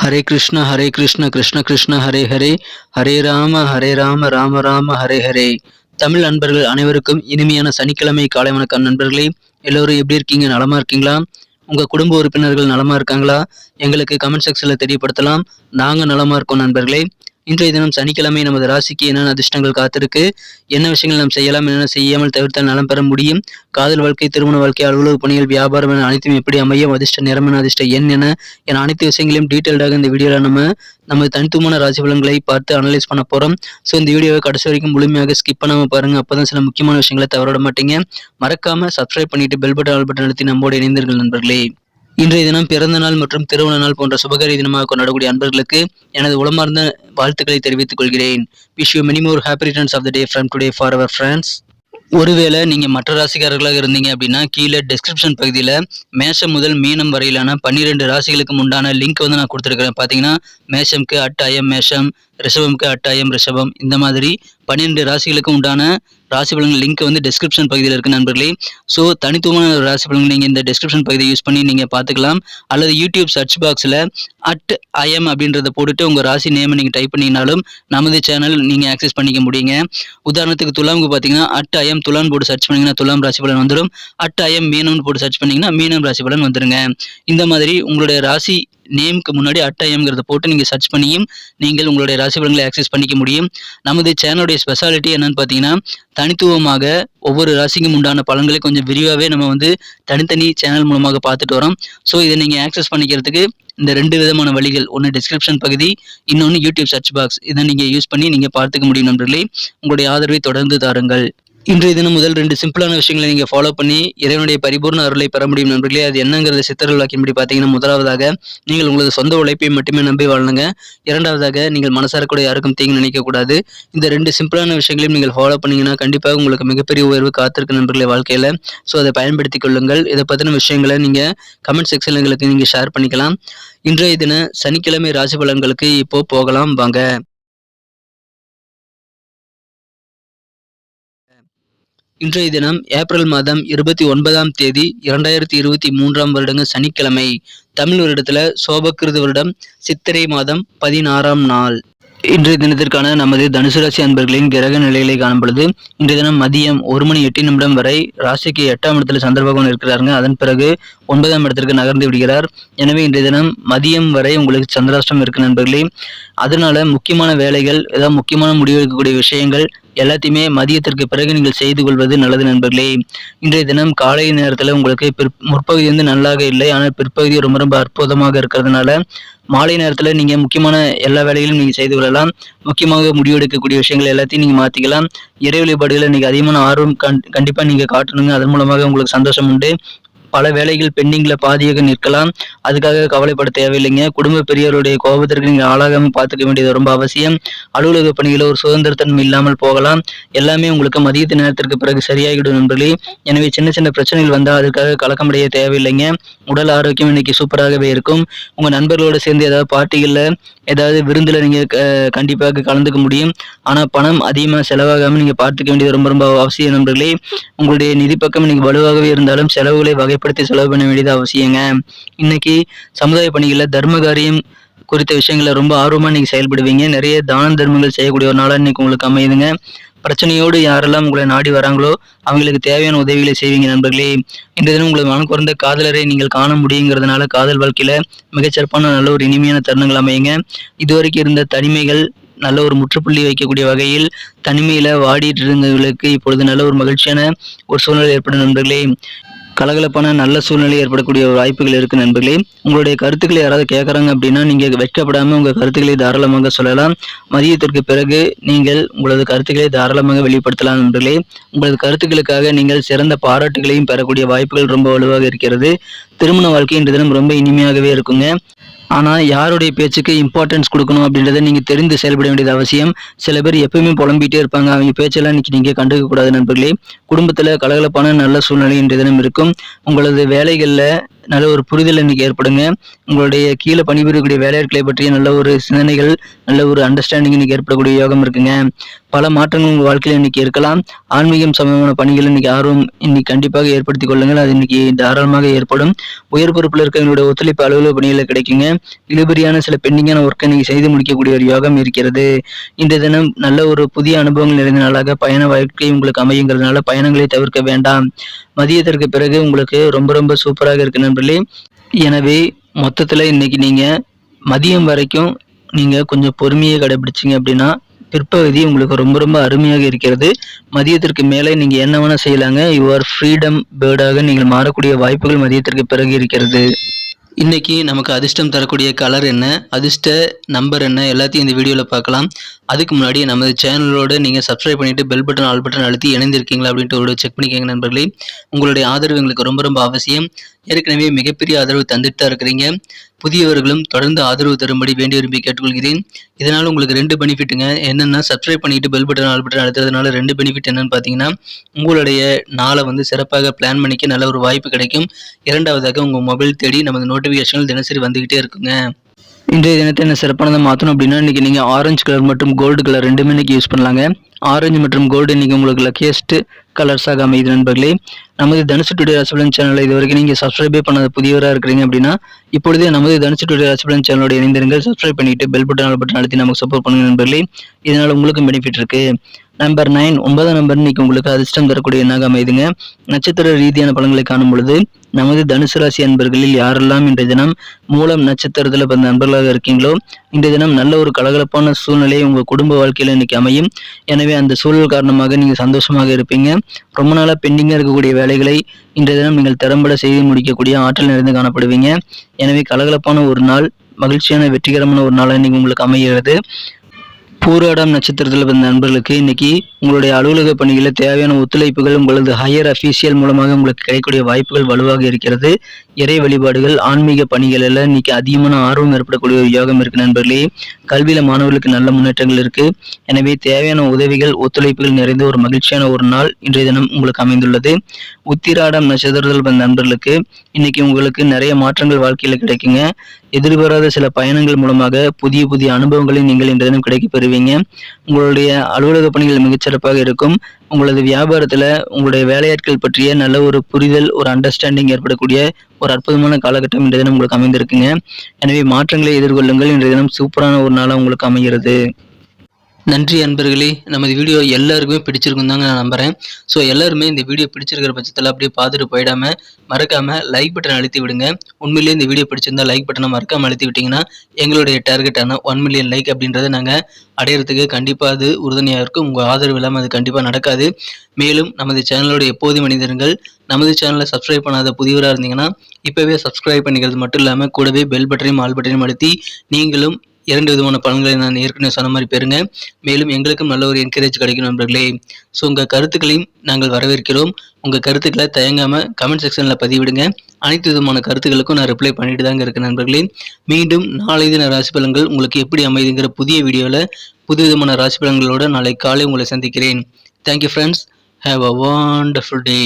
ஹரே கிருஷ்ண கிருஷ்ண கிருஷ்ண ஹரே ஹரே, ஹரே ராம ராம ராம ஹரே ஹரே. தமிழ் நண்பர்கள் அனைவருக்கும் இனிமையான சனிக்கிழமை காலை வணக்கம் நண்பர்களே. எல்லோரும் எப்படி இருக்கீங்க? நலமா இருக்கீங்களா? உங்க குடும்ப உறுப்பினர்கள் நலமா இருக்காங்களா? எங்களுக்கு கமெண்ட் செக்ஷன்ல தெரியப்படுத்தலாம். நாங்க நலமா இருக்கோம் நண்பர்களே. இன்றைய தினம் சனிக்கிழமை நமது ராசிக்கு என்னென்ன அதிர்ஷ்டங்கள் காத்திருக்கு, என்ன விஷயங்கள் நாம் செய்யலாம், என்னென்ன செய்யாமல் தவிர்த்தால் நலம் பெற முடியும், காதல் வாழ்க்கை, திருமண வாழ்க்கை, அலுவலக பணிகள், வியாபாரம் என அனைத்தும் எப்படி அமையும், அதிர்ஷ்ட நிறம் என, அதிர்ஷ்ட எண் என அனைத்து விஷயங்களையும் டீட்டெயில்டாக இந்த வீடியோவில் நமது தனித்துவமான ராசி பலன்களை பார்த்து அனலைஸ் பண்ண போகிறோம். ஸோ இந்த வீடியோவை கடைசி வரைக்கும் முழுமையாக ஸ்கிப் பண்ணாமல் பாருங்கள். அப்போ தான் சில முக்கியமான விஷயங்களை தவறவிட மாட்டீங்க. மறக்காமல் சப்ஸ்கிரைப் பண்ணிட்டு பெல் பட்டன் ஆல் பட்டன் அழுத்தி நம்மோடு இணைந்தீர்கள் நண்பர்களே. இன்றைய தினம் பிறந்த நாள் மற்றும் திருமண நாள் போன்ற சுபகாரிய தினமாக கொண்டாடக்கூடிய அன்பர்களுக்கு எனது உளமார்ந்த வாழ்த்துக்களை தெரிவித்துக் கொள்கிறேன். Wish you many more happy returns of the day from today for our friends. ஒருவேளை நீங்க மற்ற ராசிக்காரர்களாக இருந்தீங்க அப்படின்னா கீழே டெஸ்கிரிப்ஷன் பகுதியில் மேஷம் முதல் மீனம் வரையிலான 12 ராசிகளுக்கு உண்டான லிங்க் நான் கொடுத்துருக்கிறேன். பார்த்தீங்கன்னா மேஷம்க்கு @IM மேஷம், ரிஷபம்க்கு @IM ரிஷபம், இந்த மாதிரி 12 ராசிகளுக்கு உண்டான ராசி பலன்கள் லிங்க் டெஸ்கிரிப்ஷன் பகுதியில் இருக்கு நண்பர்களே. ஸோ தனித்துவமான ராசி பலன்கள் நீங்கள் இந்த டெஸ்கிரிப்ஷன் பகுதியை யூஸ் பண்ணி நீங்கள் பார்த்துக்கலாம். அல்லது யூடியூப் சர்ச் பாக்ஸில் @IM அப்படின்றத போட்டுட்டு உங்கள் ராசி நேமை நீங்கள் டைப் பண்ணிங்கனாலும் நமது சேனல் நீங்கள் ஆக்சஸ் பண்ணிக்க முடியுங்க. உதாரணத்துக்கு துலாமுக்கு பார்த்தீங்கன்னா @IM துலாம் போட்டு சர்ச் பண்ணிங்கன்னா துலாம் ராசி பலன் வந்துடும். @IM மீனம்னு போட்டு சர்ச் பண்ணிங்கன்னா மீனம் ராசி பலன் வந்துருங்க. இந்த மாதிரி உங்களுடைய ராசி நேமுக்கு முன்னாடி @IMங்கிறத போட்டு நீங்கள் சர்ச் பண்ணியும் நீங்கள் உங்களுடைய ராசி பலன்களை ஆக்சஸ் பண்ணிக்க முடியும். நமது சேனலுடைய ஸ்பெஷாலிட்டி என்னன்னு பார்த்தீங்கன்னா தனித்துவமாக ஒவ்வொரு ராசிக்கும் உண்டான பலன்களை கொஞ்சம் விரிவாகவே நம்ம தனித்தனி சேனல் மூலமாக பார்த்துட்டு வரோம். ஸோ இதை நீங்கள் ஆக்சஸ் பண்ணிக்கிறதுக்கு இந்த 2 விதமான வழிகள், ஒன்று டிஸ்கிரிப்ஷன் பகுதி, இன்னொன்று யூடியூப் சர்ச் பாக்ஸ். இதை நீங்கள் யூஸ் பண்ணி நீங்கள் பார்த்துக்க முடியும் நண்பர்களே. உங்களுடைய ஆதரவை தொடர்ந்து தாருங்கள். இன்றைய தினம் முதல் 2 சிம்பிளான விஷயங்களை நீங்கள் ஃபாலோ பண்ணி இறைவனுடைய பரிபூர்ண அருளை பெற முடியும் நண்பர்களே. அது என்னங்கிறத சித்தர்கள் வாக்கின்படி பார்த்தீங்கன்னா, முதலாவதாக நீங்கள் உங்களது சொந்த உழைப்பை மட்டுமே நம்பி வாழணுங்க. இரண்டாவதாக நீங்கள் மனசார கூட யாருக்கும் தீங்கு நினைக்கக்கூடாது. இந்த 2 சிம்பிளான விஷயங்களையும் நீங்கள் ஃபாலோ பண்ணீங்கன்னா கண்டிப்பாக உங்களுக்கு மிகப்பெரிய உயர்வு காத்திருக்கு நண்பர்களே வாழ்க்கையில். ஸோ அதை பயன்படுத்திக் கொள்ளுங்கள். இதை பற்றின விஷயங்களை நீங்கள் கமெண்ட் செக்ஷனில் எங்களுக்கு நீங்கள் ஷேர் பண்ணிக்கலாம். இன்றைய தின சனிக்கிழமை ராசி பலன்களுக்கு இப்போ போகலாம் வாங்க. இன்றைய தினம் ஏப்ரல் மாதம் 29ஆம் தேதி 2023ஆம் வருடங்க சனிக்கிழமை. தமிழ் வருடத்துல சோபக்கிருது வருடம் சித்திரை மாதம் 16ஆம் நாள். இன்றைய தினத்திற்கான நமது தனுசு ராசி அன்பர்களின் கிரக நிலைகளை காணும் பொழுது இன்றைய தினம் மதியம் 1:08 வரை ராசிக்கு 8ஆம் இடத்துல சந்திர பகவான் இருக்கிறாருங்க. அதன் பிறகு 9ஆம் இடத்திற்கு நகர்ந்து விடுகிறார். எனவே இன்றைய தினம் மதியம் வரை உங்களுக்கு சந்திராஷ்டம் இருக்கு நண்பர்களே. அதனால முக்கியமான வேலைகள், ஏதாவது முக்கியமான முடிவு எடுக்கக்கூடிய விஷயங்கள் எல்லாத்தையுமே மதியத்திற்கு பிறகு நீங்கள் செய்து கொள்வது நல்லது நண்பர்களே. இன்றைய தினம் காலை நேரத்தில் உங்களுக்கு முற்பகுதி நல்லாக இல்லை, ஆனால் பிற்பகுதி ரொம்ப ரொம்ப அற்புதமாக இருக்கிறதுனால மாலை நேரத்தில் நீங்கள் முக்கியமான எல்லா வேலைகளும் நீங்கள் செய்து கொள்ளலாம். முக்கியமாக முடிவெடுக்கக்கூடிய விஷயங்கள் எல்லாத்தையும் நீங்கள் மாற்றிக்கலாம். இறை வழிபாடுகளை நீங்கள் அதிகமான ஆர்வம் கண்டிப்பாக நீங்கள் காட்டணுங்க. அதன் மூலமாக உங்களுக்கு சந்தோஷம் உண்டு. பல வேலைகள் பெண்டிங்கில் பாதியாக நிற்கலாம். அதுக்காக கவலைப்பட தேவையில்லைங்க. குடும்ப பெரியவருடைய கோபத்திற்கு நீங்கள் ஆளாகாமல் பார்த்துக்க வேண்டியது ரொம்ப அவசியம். அலுவலக பணிகளில் ஒரு சுதந்திரத்தன்மை இல்லாமல் போகலாம். எல்லாமே உங்களுக்கு மதியத்து நேரத்திற்கு பிறகு சரியாகிடும் நண்பர்களே. எனவே சின்ன சின்ன பிரச்சனைகள் வந்தால் அதுக்காக கலக்கமடைய தேவையில்லைங்க. உடல் ஆரோக்கியம் இன்னைக்கு சூப்பராகவே இருக்கும். உங்கள் நண்பர்களோடு சேர்ந்து ஏதாவது பார்ட்டிகளில் ஏதாவது விருந்தில் நீங்கள் கண்டிப்பாக கலந்துக்க முடியும். ஆனால் பணம் அதிகமாக செலவாகாமல் நீங்கள் பார்த்துக்க வேண்டியது ரொம்ப ரொம்ப அவசியம் நண்பர்களே. உங்களுடைய நிதி பக்கம் இன்னைக்கு வலுவாகவே இருந்தாலும் செலவுகளை வகைப்படுத்தி செலவு பண்ண வேண்டியது அவசியங்க. இன்னைக்கு சமுதாய பணிகளில் தர்ம காரியம் குறித்த விஷயங்களை ரொம்ப ஆர்வமாக நீங்கள் செயல்படுவீங்க. நிறைய தான தர்மங்கள் செய்யக்கூடிய ஒரு நாளாக இன்னைக்கு உங்களுக்கு அமையுதுங்க. பிரச்சனையோடு யாரெல்லாம் உங்களை நாடி வராங்களோ அவங்களுக்கு தேவையான உதவிகளை செய்வீங்க நண்பர்களே. இந்த தினம் உங்களை மனம் குறைந்த காதலரை நீங்கள் காண முடியுங்கிறதுனால காதல் வாழ்க்கையில மிகச்சிறப்பான நல்ல ஒரு இனிமையான தருணங்கள் அமையுங்க. இதுவரைக்கும் இருந்த தனிமைகள் நல்ல ஒரு முற்றுப்புள்ளி வைக்கக்கூடிய வகையில் தனிமையில வாடிட்டு இருந்தவர்களுக்கு இப்பொழுது நல்ல ஒரு மகிழ்ச்சியான ஒரு சூழ்நிலை ஏற்படும் நண்பர்களே. கலகலப்பான நல்ல சூழ்நிலை ஏற்படக்கூடிய வாய்ப்புகள் இருக்கு நண்பர்களே. உங்களுடைய கருத்துக்களை யாராவது கேட்குறாங்க அப்படின்னா நீங்கள் வெட்கப்படாமல் உங்கள் கருத்துக்களை தாராளமாக சொல்லலாம். மதியத்திற்கு பிறகு நீங்கள் உங்களது கருத்துக்களை தாராளமாக வெளிப்படுத்தலாம் நண்பர்களே. உங்களது கருத்துக்களுக்காக நீங்கள் சிறந்த பாராட்டுகளையும் பெறக்கூடிய வாய்ப்புகள் ரொம்ப வலுவாக இருக்கிறது. திருமண வாழ்க்கை இன்று தினம் ரொம்ப இனிமையாகவே இருக்குங்க. ஆனால் யாருடைய பேச்சுக்கு இம்பார்ட்டன்ஸ் கொடுக்கணும் அப்படின்றத நீங்கள் தெரிந்து செயல்பட வேண்டியது அவசியம். சில பேர் எப்பவுமே புலம்பிகிட்டே இருப்பாங்க. அவங்க பேச்செல்லாம் இன்னைக்கு நீங்கள் கண்டுக்க கூடாது நண்பர்களே. குடும்பத்தில் கலகலப்பான நல்ல சூழ்நிலை இன்றைய தினம் இருக்கும். உங்களது வேலைகளில் நல்ல ஒரு புரிதல் இன்னைக்கு ஏற்படுங்க. உங்களுடைய கீழே பணிபுரியக்கூடிய வேலையாட்களை பற்றிய நல்ல ஒரு சிந்தனைகள், நல்ல ஒரு அண்டர்ஸ்டாண்டிங் இன்னைக்கு ஏற்படக்கூடிய யோகம் இருக்குங்க. பல மாற்றங்கள் உங்க வாழ்க்கையில இன்னைக்கு இருக்கலாம். ஆன்மீகம் சம்பந்தமான பணிகள் இன்னைக்கு ஆர்வம் இன்னைக்கு கண்டிப்பாக ஏற்படுத்திக் கொள்ளுங்கள். அது இன்னைக்கு தாராளமாக ஏற்படும். உயர் பொறுப்புல இருக்கிறவங்களுடைய ஒத்துழைப்பு அலுவலக பணிகளை கிடைக்குங்க. இழுபறியான சில பெண்டிங்கான ஒர்க்கை இன்னைக்கு செய்து முடிக்கக்கூடிய ஒரு யோகம் இருக்கிறது. இன்றைய தினம் நல்ல ஒரு புதிய அனுபவங்கள் நிறைந்த நாளாக பயண வாழ்க்கை உங்களுக்கு அமையுங்கிறதுனால பயணங்களை தவிர்க்க வேண்டாம். மதியத்திற்கு பிறகு உங்களுக்கு ரொம்ப சூப்பராக இருக்கு நண்பர்களே. எனவே மொத்தத்துல இன்னைக்கு நீங்க மதியம் வரைக்கும் நீங்க கொஞ்சம் பொறுமையை கடைபிடிச்சீங்க அப்படின்னா பிற்பகுதி உங்களுக்கு ரொம்ப அருமையாக இருக்கிறது. மதியத்திற்கு மேலே நீங்க என்ன வேணா செய்யலாங்க. யுவர் ஃப்ரீடம் பேர்டாக நீங்கள் மாறக்கூடிய வாய்ப்புகள் மதியத்திற்கு பிறகு இருக்கிறது. இன்னைக்கு நமக்கு அதிர்ஷ்டம் தரக்கூடிய கலர் என்ன, அதிர்ஷ்ட நம்பர் என்ன, எல்லாத்தையும் இந்த வீடியோவில் பார்க்கலாம். அதுக்கு முன்னாடி நமது சேனலோட நீங்கள் சப்ஸ்கிரைப் பண்ணிட்டு பெல் பட்டன் ஆல் பட்டன் அழுத்தி இணைந்திருக்கீங்களா அப்படின்ட்டு ஒரு செக் பண்ணிக்கோங்க நண்பர்களே. உங்களுடைய ஆதரவு எங்களுக்கு ரொம்ப அவசியம். ஏற்கனவே மிகப்பெரிய ஆதரவு தந்துட்டு தான் இருக்கிறீங்க. புதியவர்களும் தொடர்ந்து ஆதரவு தரும்படி வேண்டி விரும்பி கேட்டுக்கொள்கிறேன். இதனால் உங்களுக்கு 2 பெனிஃபிட்டுங்க. என்னென்னா சப்ஸ்கிரைப் பண்ணிட்டு பெல் பட்டன் ஆல் பட்டன் அழுத்துறதுனால 2 பெனிஃபிட் என்னன்னு பார்த்தீங்கன்னா, உங்களுடைய நாளை சிறப்பாக பிளான் பண்ணிக்க நல்ல ஒரு வாய்ப்பு கிடைக்கும். இரண்டாவதாக உங்கள் மொபைல் தேடி நமது நோட்டிஃபிகேஷன்கள் தினசரி வந்துகிட்டே இருக்குங்க. இன்றைய தினத்தை என்ன சிறப்பானதை மாற்றணும் அப்படின்னா, இன்றைக்கி நீங்கள் ஆரஞ்சு கலர் மற்றும் கோல்டு கலர் ரெண்டுமே இன்றைக்கி யூஸ் பண்ணலாங்க. ஆரஞ்சு மற்றும் கோல்டு இன்றைக்கி உங்களுக்கு லக்கியஸ்ட் கலர்ஸாக அமையுது நண்பர்களே. நமது தனுசு டுடே ராசிபலன் சேனலை இது வரைக்கும் நீங்கள் சப்ஸ்கிரைபே பண்ணாத புதியவராக இருக்கிறீங்க அப்படின்னா இப்பொழுதே நமது தனுசு டுடே ராசிபலன் சேனலோட இணைந்திருங்கள். சப்ஸ்கிரைப் பண்ணிட்டு பெல் பட்டன் அழுத்தி நமக்கு சப்போர்ட் பண்ணுங்க நண்பர்களே. இதனால் உங்களுக்கும் பெனிஃபிட் இருக்கு. நம்பர் 9 9ஆம் நம்பர் இன்னைக்கு உங்களுக்கு அதிர்ஷ்டம் தரக்கூடிய எண்ணாக அமைதுங்க. நட்சத்திர ரீதியான பலன்களை காணும் பொழுது நமது தனுசு ராசி அன்பர்களில் யாரெல்லாம் இன்றைய தினம் மூலம் நட்சத்திரத்தில் பிறந்த நண்பர்களாக இருக்கீங்களோ இன்றைய தினம் நல்ல ஒரு கலகலப்பான சூழ்நிலை உங்கள் குடும்ப வாழ்க்கையில் இன்னைக்கு அமையும். எனவே அந்த சூழல் காரணமாக நீங்கள் சந்தோஷமாக இருப்பீங்க. ரொம்ப நாளாக பெண்டிங்காக இருக்கக்கூடிய வேலைகளை இன்றைய தினம் நீங்கள் திறம்பட செய்து முடிக்கக்கூடிய ஆற்றல் நிறைந்து காணப்படுவீங்க. எனவே கலகலப்பான ஒரு நாள், மகிழ்ச்சியான வெற்றிகரமான ஒரு நாளாக இன்னைக்கு உங்களுக்கு அமைகிறது. பூராடம் நட்சத்திரத்தில் பிறந்த நண்பர்களுக்கு இன்னைக்கு உங்களுடைய அலுவலக பணிகளில் தேவையான ஒத்துழைப்புகள் உங்களது ஹையர் அஃபீஷியல் மூலமாக உங்களுக்கு கிடைக்கக்கூடிய வாய்ப்புகள் வலுவாக இருக்கிறது. இறை வழிபாடுகள், ஆன்மீக பணிகள் எல்லாம் இன்னைக்கு அதிகமான ஆர்வம் ஏற்படக்கூடிய ஒரு யோகம் இருக்கு நண்பர்களே. கல்வியில மாணவர்களுக்கு நல்ல முன்னேற்றங்கள் இருக்கு. எனவே தேவையான உதவிகள், ஒத்துழைப்புகள் நிறைந்த ஒரு மகிழ்ச்சியான ஒரு நாள் இன்றைய தினம் உங்களுக்கு அமைந்துள்ளது. உத்திராடம் நட்சத்திரத்தில் பிறந்த நண்பர்களுக்கு இன்னைக்கு உங்களுக்கு நிறைய மாற்றங்கள் வாழ்க்கையில கிடைக்குங்க. எதிர்பாராத சில பயணங்கள் மூலமாக புதிய அனுபவங்களை நீங்கள் இன்றைய தினம் கிடைக்க பெறுவீங்க. உங்களுடைய அலுவலக பணிகள் மிகச்சிறப்பாக இருக்கும். உங்களது வியாபாரத்துல உங்களுடைய வேலையாட்கள் பற்றிய நல்ல ஒரு புரிதல், ஒரு அண்டர்ஸ்டாண்டிங் ஏற்படக்கூடிய ஒரு அற்புதமான காலகட்டம் இன்றைய தினம் உங்களுக்கு அமைந்திருக்குங்க. எனவே மாற்றங்களை எதிர்கொள்ளுங்கள். இன்றைய தினம் சூப்பரான ஒரு நாளாக உங்களுக்கு அமைகிறது. நன்றி அன்பர்களே. நமது வீடியோ எல்லாருக்குமே பிடிச்சிருக்கும் தாங்க நான் நம்புகிறேன். ஸோ எல்லாருமே இந்த வீடியோ பிடிச்சிருக்கிற பட்சத்தில் அப்படியே பார்த்துட்டு போயிடாமல் மறக்காமல் லைக் பட்டன் அழுத்தி விடுங்க. உண்மையிலேயே இந்த வீடியோ பிடிச்சிருந்தா லைக் பட்டனை மறக்காமல் அழுத்தி விட்டிங்கன்னா எங்களுடைய டார்கெட்டான 1 மில்லியன் லைக் அப்படின்றத நாங்கள் அடையிறதுக்கு கண்டிப்பாக அது உறுதுணையாக இருக்கும். உங்கள் ஆதரவு இல்லாமல் அது கண்டிப்பாக நடக்காது. மேலும் நமது சேனலோட எப்போதும் மனிதர்கள் நமது சேனலை சப்ஸ்கிரைப் பண்ணாத புதியவராக இருந்தீங்கன்னா இப்போவே சப்ஸ்கிரைப் பண்ணிக்கிறது மட்டும் இல்லாமல் கூடவே பெல் பட்டனையும் ஆல் பட்டனையும் அழுத்தி நீங்களும் 2 விதமான பலன்களை நான் ஏற்கனவே சொன்ன மாதிரி பெறுங்க. மேலும் எங்களுக்கும் நல்ல ஒரு என்கரேஜ் கிடைக்கும் நண்பர்களே. ஸோ உங்கள் கருத்துக்களையும் நாங்கள் வரவேற்கிறோம். உங்கள் கருத்துக்களை தயங்காமல் கமெண்ட் செக்ஷனில் பதிவிடுங்க. அனைத்து விதமான கருத்துக்களுக்கும் நான் ரிப்ளை பண்ணிட்டு தாங்க இருக்கேன் நண்பர்களே. மீண்டும் நாளை தின ராசி பலன்கள் உங்களுக்கு எப்படி அமைதுங்கிற புதிய வீடியோவில் புது விதமான ராசி பலன்களோட நாளை காலை உங்களை சந்திக்கிறேன். Thank you friends. Have a wonderful day.